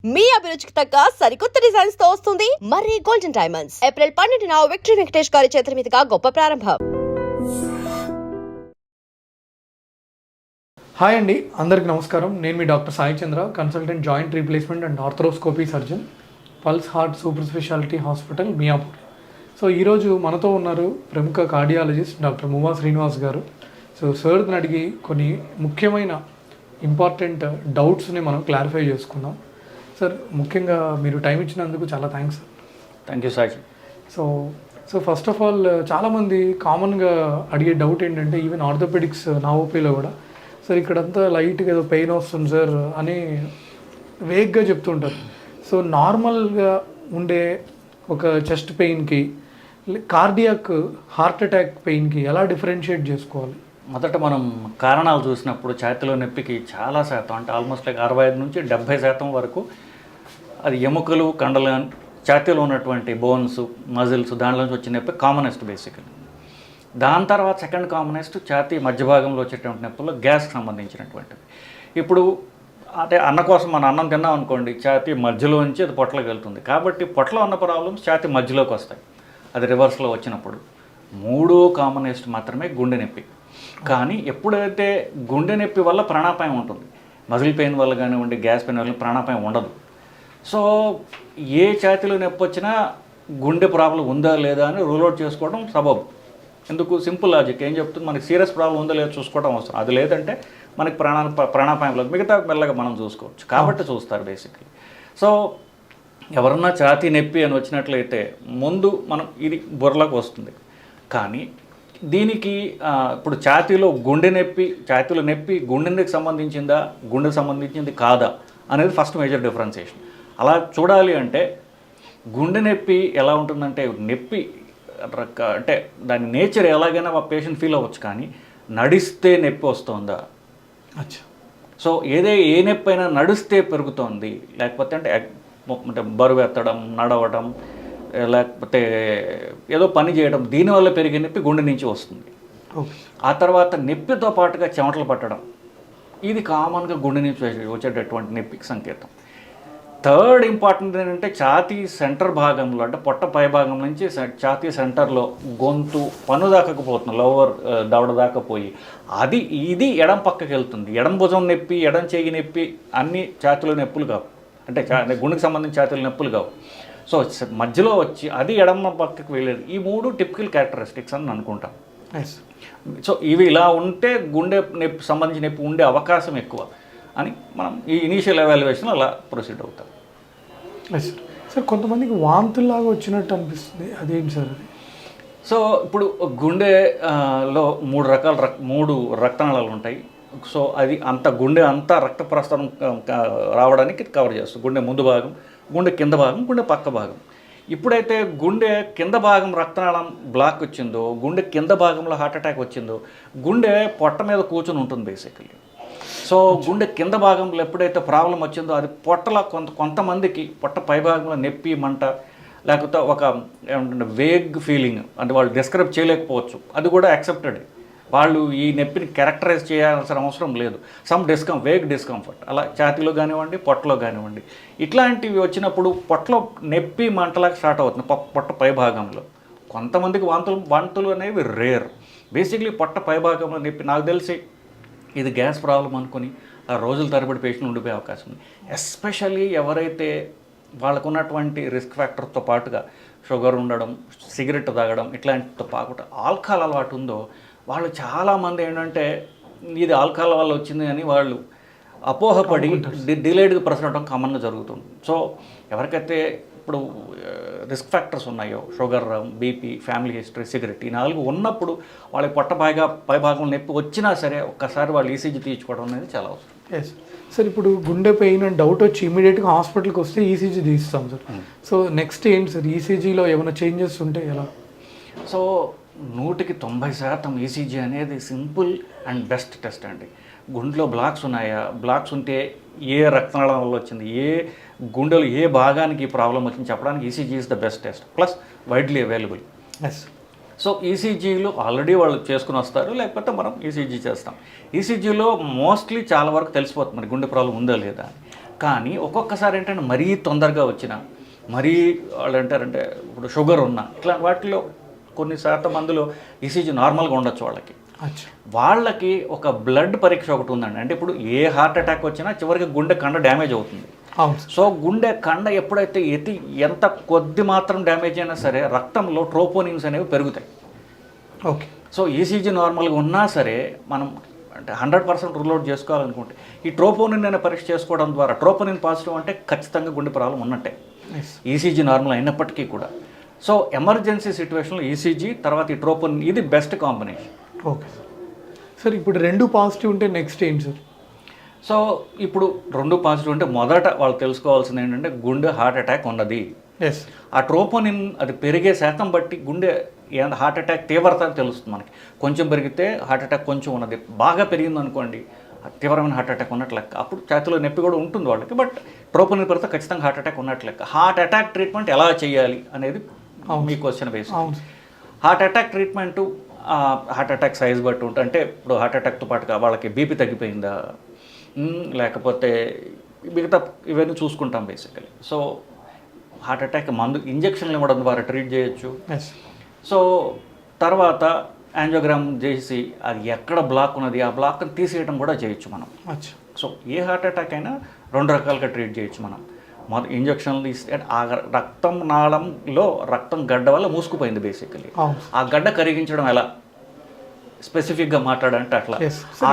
మీ అభిరుచికి తగ్గ సరికొత్త డిజైన్స్ తో వస్తుంది మర్రి గోల్డెన్ డైమండ్స్. ఏప్రిల్ 12న విక్టరీ వెంకటేష్ గారి చేతుల మీదుగా గొప్ప ప్రారంభం. హాయ్ అండి, అందరికీ నమస్కారం. నేను మీ doctor Sai Chandra, consultant joint replacement and arthroscopy surgeon, pulse heart super speciality hospital Miyapur. So ఈరోజు మనతో ఉన్నారు ప్రముఖ కార్డియాలజిస్ట్ డాక్టర్ మువా శ్రీనివాస్ గారు. సో సార్ని అడిగి కొన్ని ముఖ్యమైన ఇంపార్టెంట్ డౌట్స్ని మనం క్లారిఫై చేసుకుందాం. సార్, ముఖ్యంగా మీరు టైం ఇచ్చినందుకు చాలా thanks sir. Thank you sir. So first of all చాలామంది కామన్గా అడిగే డౌట్ ఏంటంటే, ఈవెన్ ఆర్థోపెడిక్స్ నా ఓపీలో కూడా, సార్ ఇక్కడంతా లైట్గా ఏదో పెయిన్ వస్తుంది సార్ అని వేగ్గా చెప్తుంటారు. సో నార్మల్గా ఉండే ఒక చెస్ట్ పెయిన్కి, కార్డియాక్ హార్ట్ అటాక్ పెయిన్కి ఎలా డిఫరెన్షియేట్ చేసుకోవాలి? మొదట మనం కారణాలు చూసినప్పుడు ఛాతీలో నొప్పికి చాలా శాతం, అంటే ఆల్మోస్ట్ లైక్ 65 నుంచి 70% వరకు అది ఎముకలు, కండలు, ఛాతీలో ఉన్నటువంటి బోన్స్, మజిల్స్, దాంట్లో నుంచి వచ్చే నొప్పి కామనెస్ట్ బేసికలీ. దాని తర్వాత సెకండ్ కామనెస్ట్ ఛాతీ మధ్య భాగంలో వచ్చేటువంటి నొప్పుల్లో గ్యాస్కి సంబంధించినటువంటివి. ఇప్పుడు అంటే అన్న కోసం మనం అన్నం తిన్నాం అనుకోండి, ఛాతీ మధ్యలోంచి అది పొట్టలోకి వెళ్తుంది. కాబట్టి పొట్టలో ఉన్న ప్రాబ్లమ్స్ ఛాతీ మధ్యలోకి వస్తాయి. అది రివర్స్లో వచ్చినప్పుడు మూడో కామనెస్ట్ మాత్రమే గుండె నొప్పి. కానీ ఎప్పుడైతే గుండె నొప్పి వల్ల ప్రాణాపాయం ఉంటుంది, మజిల్ పెయిన్ వల్ల కానివ్వండి, గ్యాస్ పెయిన్ వల్ల ప్రాణాపాయం ఉండదు. సో ఏ ఛాతీలో నొప్పి వచ్చినా గుండె ప్రాబ్లం ఉందా లేదా అని రూల్ అవుట్ చేసుకోవడం సబబు. ఎందుకు? సింపుల్ లాజిక్ ఏం చెప్తుంది, మనకి సీరియస్ ప్రాబ్లం ఉందా లేదా చూసుకోవడం అవసరం. అది లేదంటే మనకి ప్రాణాపాయం లేదు, మిగతా మెల్లగా మనం చూసుకోవచ్చు. కాబట్టి చూస్తారు బేసిక్లీ. సో ఎవరన్నా ఛాతీ నొప్పి అని వచ్చినట్లయితే ముందు మనం ఇది బుర్రలోకి వస్తుంది. కానీ దీనికి ఇప్పుడు ఛాతీలో నొప్పి గుండెకి సంబంధించిందా, గుండెకి సంబంధించింది కాదా అనేది ఫస్ట్ మేజర్ డిఫరెన్సియేషన్. అలా చూడాలి అంటే గుండె నొప్పి ఎలా ఉంటుందంటే, నొప్పి అంటే దాని నేచర్ ఎలాగైనా ఆ పేషెంట్ ఫీల్ అవ్వచ్చు. కానీ నడిస్తే నొప్పి వస్తుందా? సో ఏ నొప్పి అయినా నడిస్తే పెరుగుతోంది, లేకపోతే అంటే బరువు ఎత్తడం, నడవడం, లేకపోతే ఏదో పని చేయడం, దీనివల్ల పెరిగే నొప్పి గుండె నుంచి వస్తుంది. ఆ తర్వాత నొప్పితో పాటుగా చెమటలు పట్టడం, ఇది కామన్గా గుండె నుంచి వచ్చేటటువంటి నొప్పికి సంకేతం. థర్డ్ ఇంపార్టెంట్ ఏంటంటే, ఛాతీ సెంటర్ భాగంలో, అంటే పొట్ట పై భాగం నుంచి ఛాతీ సెంటర్లో గొంతు పన్ను దాకపోతుంది, లోవర్ దవడ దాకా పోయి ఇది ఎడం పక్కకి వెళ్తుంది. ఎడం భుజం నొప్పి, ఎడం చెయ్యి నొప్పి అన్ని ఛాతీలో నొప్పులు కావు, అంటే గుండెకి సంబంధించిన ఛాతీలో నొప్పులు కావు. సో మధ్యలో వచ్చి అది ఎడమ పక్కకి వెళ్ళేది. ఈ మూడు టిపికల్ క్యారెక్టరిస్టిక్స్ అని అనుకుంటాం. సో ఇవి ఇలా ఉంటే గుండె నొప్పి సంబంధించిన నొప్పి ఉండే అవకాశం ఎక్కువ అని మనం ఈ ఇనీషియల్ ఎవాల్యుయేషన్ అలా ప్రొసీడ్ అవుతాం. సార్, కొంతమందికి వాంతుల్లాగా వచ్చినట్టు అనిపిస్తుంది, అదేంటి సార్ అది? సో ఇప్పుడు గుండెలో మూడు రక్తనాళాలు ఉంటాయి. సో అది గుండె అంతా రక్త ప్రసరణ రావడానికి కవర్ చేస్తుంది. గుండె ముందు భాగం, గుండె కింద భాగం, గుండె పక్క భాగం. ఇప్పుడైతే గుండె కింద భాగం రక్తనాళం బ్లాక్ వచ్చిందో, గుండె కింద భాగంలో హార్ట్ అటాక్ వచ్చిందో, గుండె పొట్ట మీద కూర్చొని ఉంటుంది బేసికలీ. సో గుండె కింద భాగంలో ఎప్పుడైతే ప్రాబ్లం వచ్చిందో, అది పొట్టలో కొంతమందికి పొట్ట పై భాగంలో నొప్పి, మంట, లేకపోతే ఒక ఏమంటే వేగ్ ఫీలింగ్, అంటే వాళ్ళు డిస్క్రైబ్ చేయలేకపోవచ్చు. అది కూడా యాక్సెప్టెడ్. వాళ్ళు ఈ నొప్పిని క్యారెక్టరైజ్ చేయాల్సిన అవసరం లేదు. వేగ్ డిస్కంఫర్ట్ అలా ఛాతీలో కానివ్వండి, పొట్టలో కానివ్వండి, ఇట్లాంటివి వచ్చినప్పుడు పొట్టలో నొప్పి మంటలాగా స్టార్ట్ అవుతుంది పొట్ట పై భాగంలో. కొంతమందికి వాంతులు అనేవి రేర్. బేసిక్లీ పొట్ట పై భాగంలో నొప్పి, నాకు తెలిసి ఇది గ్యాస్ ప్రాబ్లం అనుకుని ఆ రోజుల తరబడి పేషెంట్ ఉండిపోయే అవకాశం ఉంది. ఎస్పెషల్లీ ఎవరైతే వాళ్ళకున్నటువంటి రిస్క్ ఫ్యాక్టర్తో పాటుగా షుగర్ ఉండడం, సిగరెట్ తాగడం, ఇట్లాంటితో పాటు ఆల్కహాల్ అలవాటు ఉందో, వాళ్ళు చాలామంది ఏంటంటే ఇది ఆల్కహాల్ వల్ల వచ్చింది అని వాళ్ళు అపోహపడి డిలేడ్గా ప్రసరడం కామన్గా జరుగుతుంది. సో ఎవరికైతే ఇప్పుడు రిస్క్ ఫ్యాక్టర్స్ ఉన్నాయో, sugar, BP, family history, cigarette, ఈ 4 ఉన్నప్పుడు వాళ్ళకి పొట్ట పై భాగంలో నొప్పి వచ్చినా సరే ఒక్కసారి వాళ్ళు ఈసీజీ తీయించుకోవడం అనేది చాలా అవసరం. ఎస్ సార్, ఇప్పుడు గుండె పెయిన్ అని డౌట్ వచ్చి ఇమీడియట్గా హాస్పిటల్కి వస్తే ఈసీజీ తీస్తాం సార్. సో నెక్స్ట్ ఏంటి సార్, ఈసీజీలో ఏమైనా చేంజెస్ ఉంటే ఎలా? సో 100% ఈసీజీ అనేది సింపుల్ అండ్ బెస్ట్ టెస్ట్ అండి. గుండెలో బ్లాక్స్ ఉన్నాయా, బ్లాక్స్ ఉంటే ఏ రక్తనాళం వల్ల వచ్చింది, ఏ గుండెలో ఏ భాగానికి ప్రాబ్లం వచ్చింది చెప్పడానికి ECG is the best test, plus widely available. So ఈసీజీలు ఆల్రెడీ వాళ్ళు చేసుకుని వస్తారు, లేకపోతే మనం ఈసీజీ చేస్తాం. ఈసీజీలో మోస్ట్లీ చాలా వరకు తెలిసిపోతుంది మరి గుండె ప్రాబ్లం ఉందా లేదా. కానీ ఒక్కొక్కసారి ఏంటంటే మరీ తొందరగా వచ్చిన, మరీ వాళ్ళు అంటారంటే ఇప్పుడు షుగర్ ఉన్న ఇట్లా వాటిలో కొన్ని శాతం మందిలో ఈసీజీ నార్మల్గా ఉండొచ్చు వాళ్ళకి. వాళ్ళకి ఒక బ్లడ్ పరీక్ష ఒకటి ఉందండి. అంటే ఇప్పుడు ఏ హార్ట్ అటాక్ వచ్చినా చివరికి గుండె కండ డ్యామేజ్ అవుతుంది. సో గుండె కండ ఎప్పుడైతే ఎంత కొద్ది మాత్రం డ్యామేజ్ అయినా సరే రక్తంలో ట్రోపోనిన్స్ అనేవి పెరుగుతాయి. ఓకే. సో ఈసీజీ నార్మల్గా ఉన్నా సరే మనం అంటే 100% రూల్ అవుట్ చేసుకోవాలనుకుంటే ఈ ట్రోపోనిన్ అనే పరీక్ష చేసుకోవడం ద్వారా, ట్రోపోనిన్ పాజిటివ్ అంటే ఖచ్చితంగా గుండె ప్రాబ్లం ఉన్నట్టే ఈసీజీ నార్మల్ అయినప్పటికీ కూడా. సో ఎమర్జెన్సీ సిచ్యువేషన్లో ఈసీజీ తర్వాత ఈ ట్రోపోనిన్ ఇది బెస్ట్ కాంబినేషన్. Okay sir. ఇప్పుడు 2 పాజిటివ్ ఉంటే నెక్స్ట్ ఏంటి సార్? సో ఇప్పుడు 2 పాజిటివ్ అంటే మొదట వాళ్ళు తెలుసుకోవాల్సింది ఏంటంటే గుండె హార్ట్ అటాక్ ఉన్నది. ఆ ట్రోపోనిన్ అది పెరిగే శాతం బట్టి గుండె హార్ట్ అటాక్ తీవ్రత తెలుస్తుంది మనకి. కొంచెం పెరిగితే హార్ట్ అటాక్ కొంచెం ఉన్నది, బాగా పెరిగింది అనుకోండి తీవ్రమైన హార్ట్ అటాక్ ఉన్నట్లు లెక్క. అప్పుడు ఛాతీలో నొప్పి కూడా ఉంటుంది వాళ్ళకి, బట్ ట్రోపోనిన్ పెరిగితే ఖచ్చితంగా హార్ట్ అటాక్ ఉన్నట్లు లెక్క. హార్ట్ అటాక్ ట్రీట్మెంట్ ఎలా చేయాలి అనేది మీ question base. Heart attack treatment heart attack size బట్టి ఉంటుంది. అంటే ఇప్పుడు హార్ట్ అటాక్తో పాటుగా వాళ్ళకి బీపీ తగ్గిపోయిందా, లేకపోతే మిగతా ఇవన్నీ చూసుకుంటాం బేసికలీ. సో హార్ట్ అటాక్ మందు ఇంజక్షన్లు ఇవ్వడం ద్వారా ట్రీట్ చేయొచ్చు. సో తర్వాత యాంజియోగ్రామ్ చేసి అది ఎక్కడ బ్లాక్ ఉన్నది ఆ బ్లాక్ని తీసేయడం కూడా చేయొచ్చు మనం. సో ఏ హార్ట్ అటాక్ అయినా 2 రకాలుగా ట్రీట్ చేయొచ్చు మనం. ఇంజక్షన్లు తీస్తే ఆ రక్తం నాళంలో రక్తం గడ్డ వల్ల మూసుకుపోయింది బేసికలీ. ఆ గడ్డ కరిగించడం ఎలా స్పెసిఫిక్గా మాట్లాడంటే అట్లా.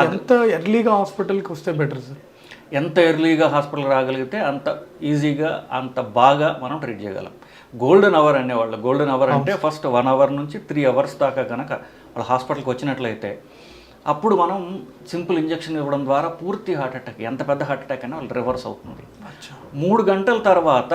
ఎంత ఎర్లీగా హాస్పిటల్కి వస్తే బెటర్ సార్? ఎంత ఎర్లీగా హాస్పిటల్ రాగలిగితే అంత ఈజీగా అంత బాగా మనం ట్రీట్ చేయగలం. గోల్డెన్ అవర్ అనేవాళ్ళు. గోల్డెన్ అవర్ అంటే ఫస్ట్ 1 అవర్ నుంచి 3 అవర్స్ దాకా కనుక వాళ్ళు హాస్పిటల్కి వచ్చినట్లయితే అప్పుడు మనం సింపుల్ ఇంజక్షన్ ఇవ్వడం ద్వారా పూర్తి హార్ట్ అటాక్, ఎంత పెద్ద హార్ట్ అటాక్ అయినా వాళ్ళు రివర్స్ అవుతుంది. 3 గంటల తర్వాత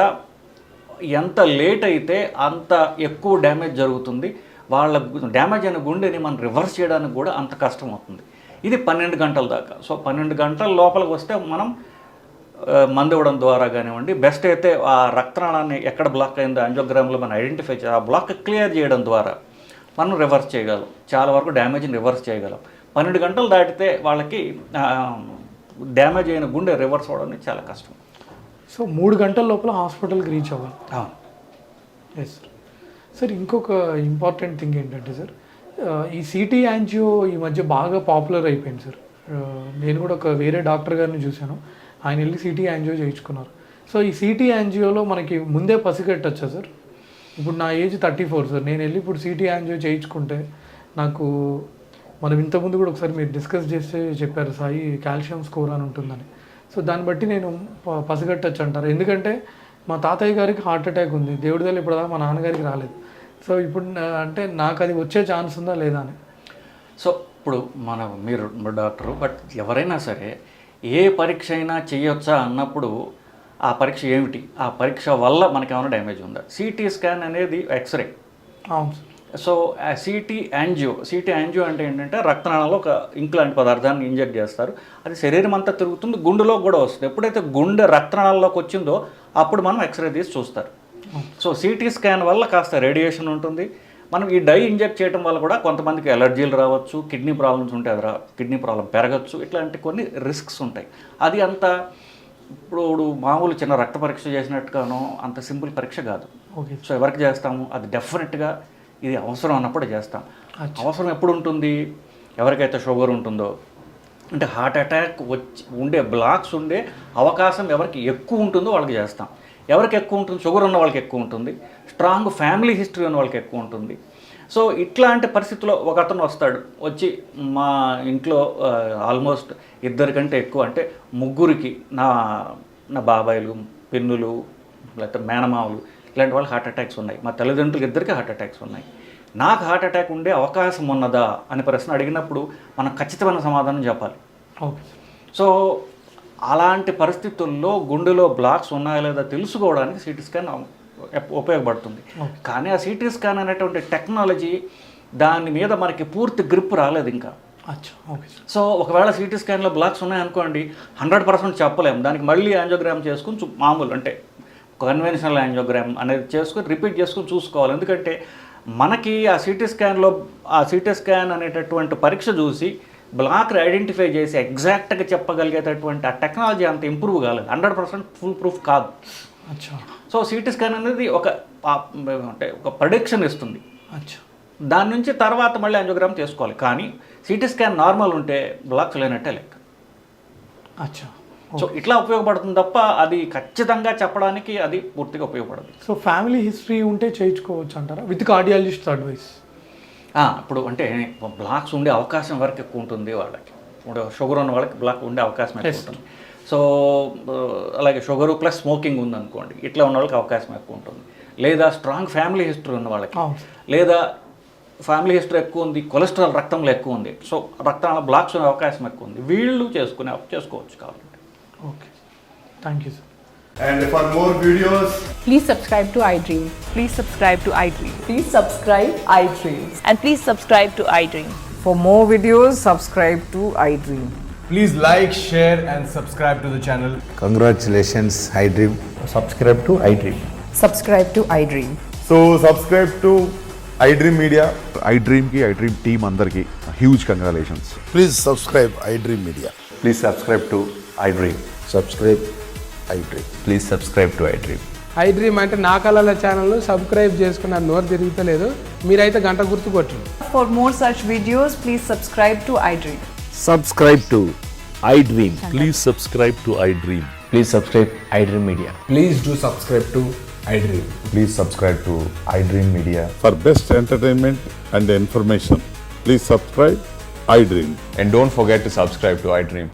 ఎంత లేట్ అయితే అంత ఎక్కువ డ్యామేజ్ జరుగుతుంది. వాళ్ళ డ్యామేజ్ అయిన గుండెని మనం రివర్స్ చేయడానికి కూడా అంత కష్టం అవుతుంది. ఇది 12 గంటల దాకా. సో 12 గంటల లోపలికి వస్తే మనం మందు ఇవ్వడం ద్వారా కానివ్వండి, బెస్ట్ అయితే ఆ రక్తనాళాన్ని ఎక్కడ బ్లాక్ అయిందో యాంజియోగ్రామ్లో మనం ఐడెంటిఫై చేయాలి, ఆ బ్లాక్ క్లియర్ చేయడం ద్వారా మనం రివర్స్ చేయగలం. చాలా వరకు డ్యామేజ్ని రివర్స్ చేయగలం. 12 గంటలు దాటితే వాళ్ళకి డ్యామేజ్ అయిన గుండె రివర్స్ అవ్వడం చాలా కష్టం. సో 3 గంటల లోపల హాస్పిటల్కి రీచ్ అవ్వాలి. Yes sir. సార్ ఇంకొక ఇంపార్టెంట్ థింగ్ ఏంటంటే సార్, ఈ సిటీ యాంజియో ఈ మధ్య బాగా పాపులర్ అయిపోయింది సార్. నేను కూడా ఒక వేరే డాక్టర్ గారిని చూశాను, ఆయన వెళ్ళి సిటీ యాంజియో చేయించుకున్నారు. సో ఈ సిటీ యాంజియోలో మనకి ముందే పసిగట్టచ్చా సార్? ఇప్పుడు నా ఏజ్ 34 సార్, నేను వెళ్ళి ఇప్పుడు సిటీ యాంజియో చేయించుకుంటే నాకు, మనం ఇంతకుముందు కూడా ఒకసారి మీరు డిస్కస్ చేస్తే చెప్పారు సాయి కాల్షియం స్కోర్ అని ఉంటుందని. సో దాన్ని బట్టి నేను పసిగట్టచ్చు అంటారు. ఎందుకంటే మా తాతయ్య గారికి హార్ట్ అటాక్ ఉంది, దేవుడి దగ్గర ఇప్పుడు మా నాన్నగారికి రాలేదు. సో ఇప్పుడు అంటే నాకు అది వచ్చే ఛాన్స్ ఉందా లేదా అని. సో ఇప్పుడు మీరు డాక్టరు, బట్ ఎవరైనా సరే ఏ పరీక్ష అయినా చేయొచ్చా అన్నప్పుడు ఆ పరీక్ష ఏమిటి, ఆ పరీక్ష వల్ల మనకి ఏమైనా డ్యామేజ్ ఉందా? సిటీ స్కాన్ అనేది ఎక్స్రే. అవును. సో సిటీ యాంజియో అంటే ఏంటంటే రక్తనాళంలో ఒక ఇంక్ లాంటి పదార్థాన్ని ఇంజెక్ట్ చేస్తారు, అది శరీరం అంతా తిరుగుతుంది, గుండెలో కూడా వస్తుంది. ఎప్పుడైతే గుండె రక్తనాళంలోకి వచ్చిందో అప్పుడు మనం ఎక్స్రే తీసి చూస్తారు. సో సిటీ స్కాన్ వల్ల కాస్త రేడియేషన్ ఉంటుంది. మనం ఈ డై ఇంజెక్ట్ చేయడం వల్ల కూడా కొంతమందికి ఎలర్జీలు రావచ్చు, కిడ్నీ ప్రాబ్లమ్స్ ఉంటే అది కిడ్నీ ప్రాబ్లం పెరగచ్చు, ఇట్లాంటి కొన్ని రిస్క్స్ ఉంటాయి. అది అంత ఇప్పుడు మామూలు చిన్న రక్త పరీక్ష చేసినట్టుగానో అంత సింపుల్ పరీక్ష కాదు. సో ఎవరికి చేస్తాము, అది డెఫినెట్గా ఇది అవసరం అన్నప్పుడు చేస్తాం. అవసరం ఎప్పుడు ఉంటుంది? ఎవరికైతే షుగర్ ఉంటుందో, అంటే హార్ట్ అటాక్ ఉండే బ్లాక్స్ ఉండే అవకాశం ఎవరికి ఎక్కువ ఉంటుందో వాళ్ళకి చేస్తాం. ఎవరికి ఎక్కువ ఉంటుంది? షుగర్ ఉన్న వాళ్ళకి ఎక్కువ ఉంటుంది, స్ట్రాంగ్ ఫ్యామిలీ హిస్టరీ ఉన్న వాళ్ళకి ఎక్కువ ఉంటుంది. సో ఇట్లాంటి పరిస్థితుల్లో ఒక అతను వస్తాడు, వచ్చి మా ఇంట్లో ఆల్మోస్ట్ 2 కంటే ఎక్కువ, అంటే 3కి నా బాబాయిలు, పిన్నులు, లేకపోతే మేనమావులు ఇలాంటి వాళ్ళు హార్ట్ అటాక్స్ ఉన్నాయి, మా తల్లిదండ్రులకు 2కి హార్ట్ అటాక్స్ ఉన్నాయి, నాకు హార్ట్ అటాక్ ఉండే అవకాశం ఉన్నదా అనే ప్రశ్న అడిగినప్పుడు మనం ఖచ్చితమైన సమాధానం చెప్పాలి. సో అలాంటి పరిస్థితుల్లో గుండెలో బ్లాక్స్ ఉన్నాయా లేదా తెలుసుకోవడానికి సిటీ స్కాన్ ఉపయోగపడుతుంది. కానీ ఆ సిటీ స్కాన్ అనేటువంటి టెక్నాలజీ దాని మీద మనకి పూర్తి గ్రిప్ రాలేదు ఇంకా. సో ఒకవేళ సిటీ స్కాన్లో బ్లాక్స్ ఉన్నాయనుకోండి 100% చెప్పలేము. దానికి మళ్ళీ యాంజియోగ్రామ్ చేసుకుని మామూలు అంటే కన్వెన్షనల్ యాంజియోగ్రామ్ అనేది చేసుకుని రిపీట్ చేసుకుని చూసుకోవాలి. ఎందుకంటే మనకి ఆ సిటీ స్కాన్లో ఆ సిటీ స్కాన్ అనేటటువంటి పరీక్ష చూసి బ్లాక్ని ఐడెంటిఫై చేసి ఎగ్జాక్ట్గా చెప్పగలిగేటటువంటి ఆ టెక్నాలజీ అంత ఇంప్రూవ్ కాలేదు, 100% ఫుల్ ప్రూఫ్ కాదు. అచ్చా సో సిటీ స్కాన్ అనేది అంటే ఒక ప్రొడిక్షన్ ఇస్తుంది. అచ్చా దాని నుంచి తర్వాత మళ్ళీ యాంజియోగ్రామ్ చేసుకోవాలి. కానీ సిటీ స్కాన్ నార్మల్ ఉంటే బ్లాక్స్ లేనట్టే లెక్క. అచ్చా. సో ఇట్లా ఉపయోగపడుతుంది తప్ప అది ఖచ్చితంగా చెప్పడానికి అది పూర్తిగా ఉపయోగపడదు. సో ఫ్యామిలీ హిస్టరీ ఉంటే చేయించుకోవచ్చు అంటారా విత్ కార్డియాలజిస్ట్ అడ్వైస్? ఇప్పుడు అంటే బ్లాక్స్ ఉండే అవకాశం వరకు ఎక్కువ ఉంటుంది వాళ్ళకి. ఇప్పుడు షుగర్ ఉన్న వాళ్ళకి బ్లాక్ ఉండే అవకాశం ఎక్కువ ఉంటుంది. సో అలాగే షుగరు ప్లస్ స్మోకింగ్ ఉందనుకోండి, ఇట్లా ఉన్న వాళ్ళకి అవకాశం ఎక్కువ ఉంటుంది. లేదా స్ట్రాంగ్ ఫ్యామిలీ హిస్టరీ ఉన్న వాళ్ళకి, లేదా ఫ్యామిలీ హిస్టరీ ఎక్కువ ఉంది, కొలెస్ట్రాల్ రక్తంలో ఎక్కువ ఉంది, సో రక్తంలో బ్లాక్స్ అనే అవకాశం ఎక్కువ ఉంది, వీళ్ళు చేసుకోవచ్చు కావాలంటే. Okay, thank you sir. And for more videos, Please subscribe to iDream. Please subscribe to iDream. Please subscribe iDream. And please subscribe to iDream. For more videos, subscribe to iDream. please like, share, and subscribe to the channel. Congratulations, iDream. subscribe to iDream. Subscribe to iDream. So subscribe to iDream Media. iDream ki iDream team andarki huge congratulations. Please subscribe iDream Media. Please subscribe to iDream. Subscribe iDream. Please subscribe to iDream. iDream అంటే నా కళల channel subscribe చేసుకున్న నోరు తిరుగుతలేదు, మీరైతే గంట గుర్తు కొట్టండి. For more such videos, please subscribe to iDream. Subscribe to iDream. Please subscribe to iDream. Please subscribe iDream Media. Please do subscribe to iDream. Please subscribe to iDream Media. For best entertainment and information, please subscribe iDream. And don't forget to subscribe to iDream.